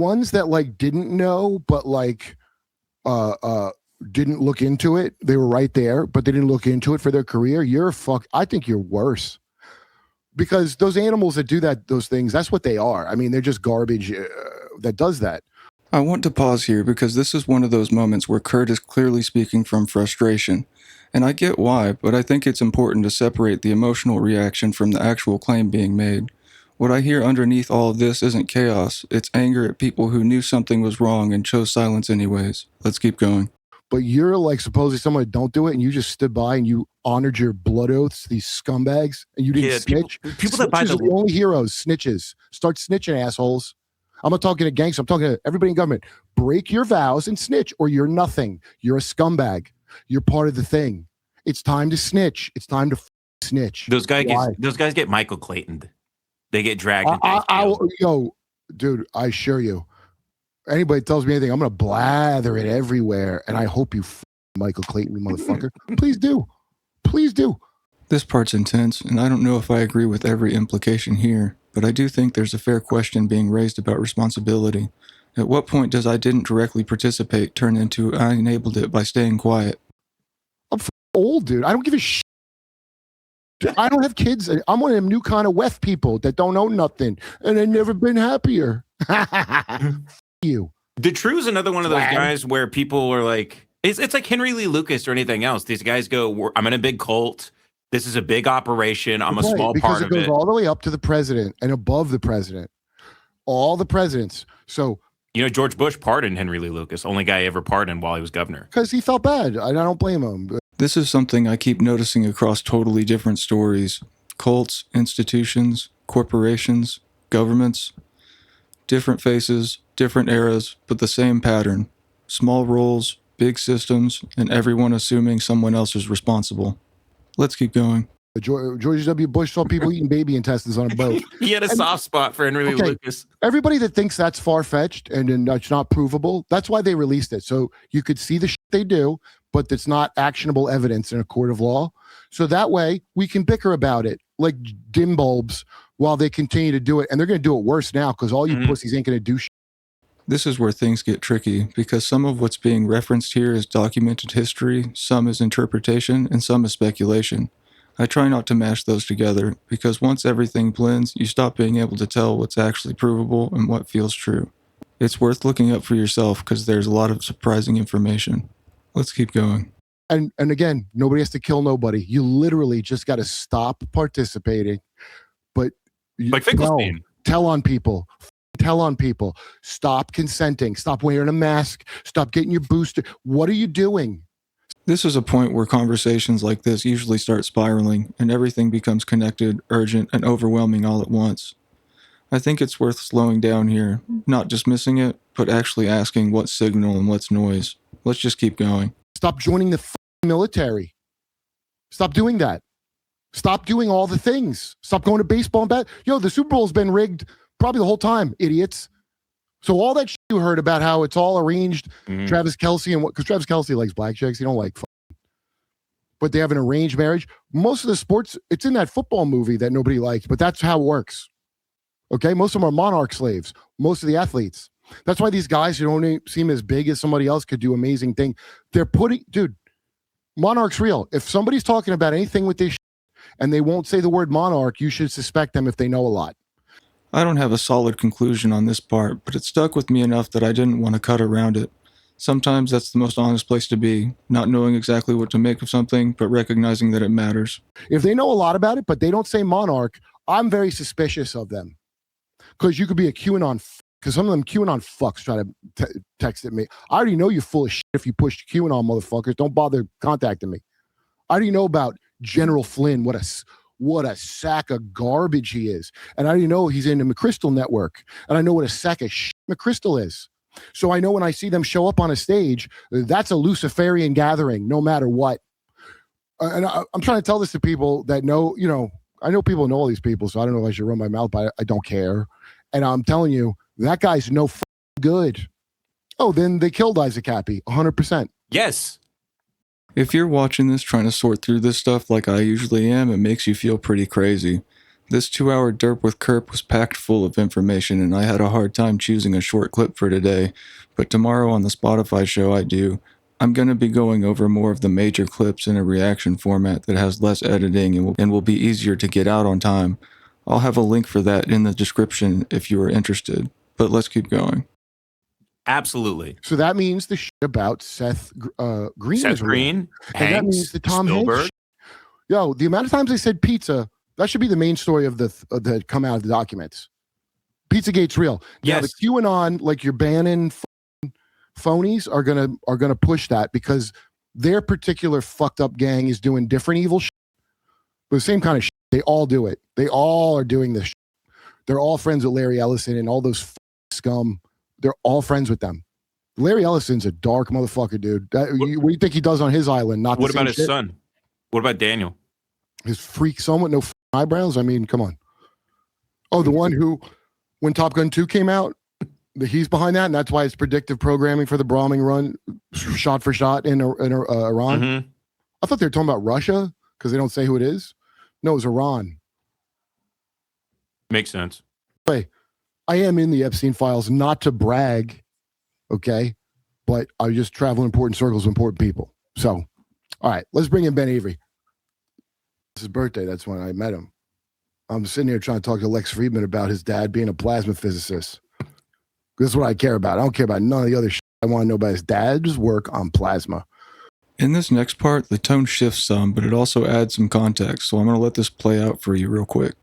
ones that like didn't know, but like didn't look into it. They were right there, but they didn't look into it for their career. I think you're worse. Because those animals that do those things, that's what they are. I mean, they're just garbage that does that. I want to pause here because this is one of those moments where Kurt is clearly speaking from frustration. And I get why, but I think it's important to separate the emotional reaction from the actual claim being made. What I hear underneath all of this isn't chaos, it's anger at people who knew something was wrong and chose silence anyways. Let's keep going. But you're like supposedly someone that don't do it, and you just stood by and you honored your blood oaths, these scumbags, and you didn't snitch. People that buy the only heroes, snitches. Start snitching, assholes. I'm not talking to gangsters. I'm talking to everybody in government. Break your vows and snitch, or you're nothing. You're a scumbag. You're part of the thing. It's time to snitch. It's time to snitch. Those guys get Michael Claytoned. They get dragged. Yo, dude, I assure you. Anybody tells me anything, I'm going to blather it everywhere. And I hope you Michael Clayton, you motherfucker. Please do. Please do. This part's intense, and I don't know if I agree with every implication here, but I do think there's a fair question being raised about responsibility. At what point does I didn't directly participate turn into I enabled it by staying quiet? I'm old, dude. I don't give a shit. I don't have kids. I'm one of them new kind of wef people that don't know nothing, and I've never been happier. You. Detrue's another one of those guys where people are like, it's like Henry Lee Lucas or anything else. These guys go, I'm in a big cult. This is a big operation. I'm a small part of it. Because it goes all the way up to the president and above the president. All the presidents. So, George Bush pardoned Henry Lee Lucas, only guy ever pardoned while he was governor. Because he felt bad. I don't blame him. This is something I keep noticing across totally different stories. Cults, institutions, corporations, governments. Different faces, different eras, but the same pattern. Small roles, big systems, and everyone assuming someone else is responsible. Let's keep going. George W. Bush saw people eating baby intestines on a boat. He had a soft spot for Henry Lee Lucas. Everybody that thinks that's far-fetched and it's not provable, that's why they released it. So you could see the shit they do, but it's not actionable evidence in a court of law. So that way we can bicker about it like dim bulbs while they continue to do it. And they're going to do it worse now because all you pussies ain't going to do shit. This is where things get tricky because some of what's being referenced here is documented history, some is interpretation, and some is speculation. I try not to mash those together because once everything blends, you stop being able to tell what's actually provable and what feels true. It's worth looking up for yourself because there's a lot of surprising information. Let's keep going. And again, nobody has to kill nobody. You literally just got to stop participating. But like Finkelstein. Tell on people. Stop consenting. Stop wearing a mask. Stop getting your booster. What are you doing? This is a point where conversations like this usually start spiraling and everything becomes connected, urgent, and overwhelming all at once. I think it's worth slowing down here, not dismissing it, but actually asking what's signal and what's noise. Let's just keep going. Stop joining the military. Stop doing that. Stop doing all the things. Stop going to baseball and bat. The Super Bowl's been rigged probably the whole time, idiots. So all that shit you heard about how it's all arranged, Travis Kelce and because Travis Kelce likes black chicks, he don't like but they have an arranged marriage. Most of the sports, it's in that football movie that nobody liked, but that's how it works. Okay, most of them are monarch slaves. Most of the athletes. That's why these guys who don't seem as big as somebody else could do amazing things. Dude, monarch's real. If somebody's talking about anything with this shit and they won't say the word monarch, you should suspect them if they know a lot. I don't have a solid conclusion on this part, but it stuck with me enough that I didn't want to cut around it. Sometimes that's the most honest place to be, not knowing exactly what to make of something, but recognizing that it matters. If they know a lot about it, but they don't say monarch, I'm very suspicious of them. Because you could be a QAnon, because some of them QAnon fucks try to text at me. I already know you're full of shit if you push QAnon motherfuckers. Don't bother contacting me. I already know about General Flynn, what a sack of garbage he is. And I already know he's in the McChrystal network. And I know what a sack of shit McChrystal is. So I know when I see them show up on a stage, that's a Luciferian gathering, no matter what. And I'm trying to tell this to people that know, I know people know all these people, so I don't know if I should run my mouth, but I don't care. And I'm telling you, that guy's no good. Oh, then they killed Isaac Happy, 100%. Yes. If you're watching this trying to sort through this stuff like I usually am, it makes you feel pretty crazy. This 2-hour derp with Kerp was packed full of information, and I had a hard time choosing a short clip for today, but tomorrow on the Spotify show I do, I'm going to be going over more of the major clips in a reaction format that has less editing and will be easier to get out on time. I'll have a link for that in the description if you are interested, but let's keep going. Absolutely. So that means the shit about Seth Green. Seth Green, and that means the Tom Hanks. Yo, the amount of times they said pizza, that should be the main story of that come out of the documents. Pizzagate's real. Now, the QAnon, like your Bannon phonies, are gonna push that because their particular fucked up gang is doing different evil shit. But the same kind of shit. They all do it. They all are doing this shit. They're all friends with Larry Ellison and all those scum. They're all friends with them. Larry Ellison's a dark motherfucker, dude. What do you think he does on his island? Not what about his son? What about Daniel? His freak son with no eyebrows? I mean, come on. Oh, the one who, when Top Gun 2 came out, he's behind that, and that's why it's predictive programming for the bombing run, shot for shot in Iran. Mm-hmm. I thought they were talking about Russia because they don't say who it is. No, it's Iran. Makes sense. Hey, I am in the Epstein files, not to brag, okay? But I just travel in important circles with important people. So, all right, let's bring in Ben Avery. It's his birthday. That's when I met him. I'm sitting here trying to talk to Lex Friedman about his dad being a plasma physicist. This is what I care about. I don't care about none of the other shit. I want to know about his dad's work on plasma. In this next part, the tone shifts some, but it also adds some context. So I'm going to let this play out for you real quick.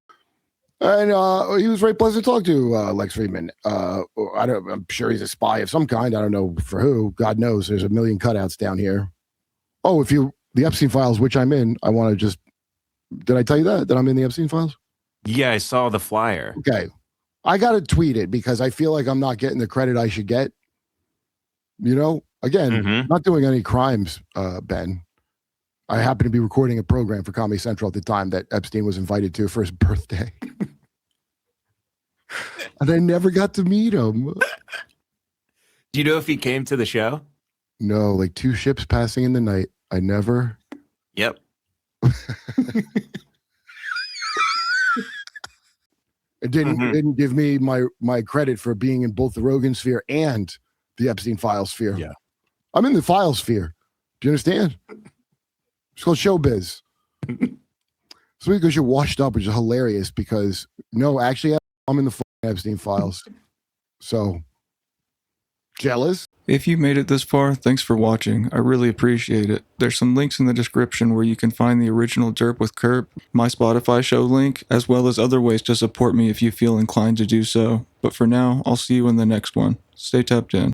And he was very pleasant to talk to, Lex Friedman. I'm sure he's a spy of some kind. I don't know for who. God knows. There's a million cutouts down here. Oh, the Epstein files, which I'm in, I want to just. Did I tell you that I'm in the Epstein files? Yeah, I saw the flyer. Okay. I got to tweet it because I feel like I'm not getting the credit I should get. You know, again, not doing any crimes, Ben. I happened to be recording a program for Comedy Central at the time that Epstein was invited to for his birthday. And I never got to meet him. Do you know if he came to the show? No, like 2 ships passing in the night. I never. Yep. It didn't give me my credit for being in both the Rogan sphere and the Epstein file sphere. Yeah. I'm in the file sphere. Do you understand? It's called showbiz. So because you're washed up, which is hilarious because no, actually I'm in the Epstein files. So jealous. If you made it this far, thanks for watching. I really appreciate it. There's some links in the description where you can find the original Derp with Kerp, my Spotify show link, as well as other ways to support me if you feel inclined to do so. But for now, I'll see you in the next one. Stay tapped in.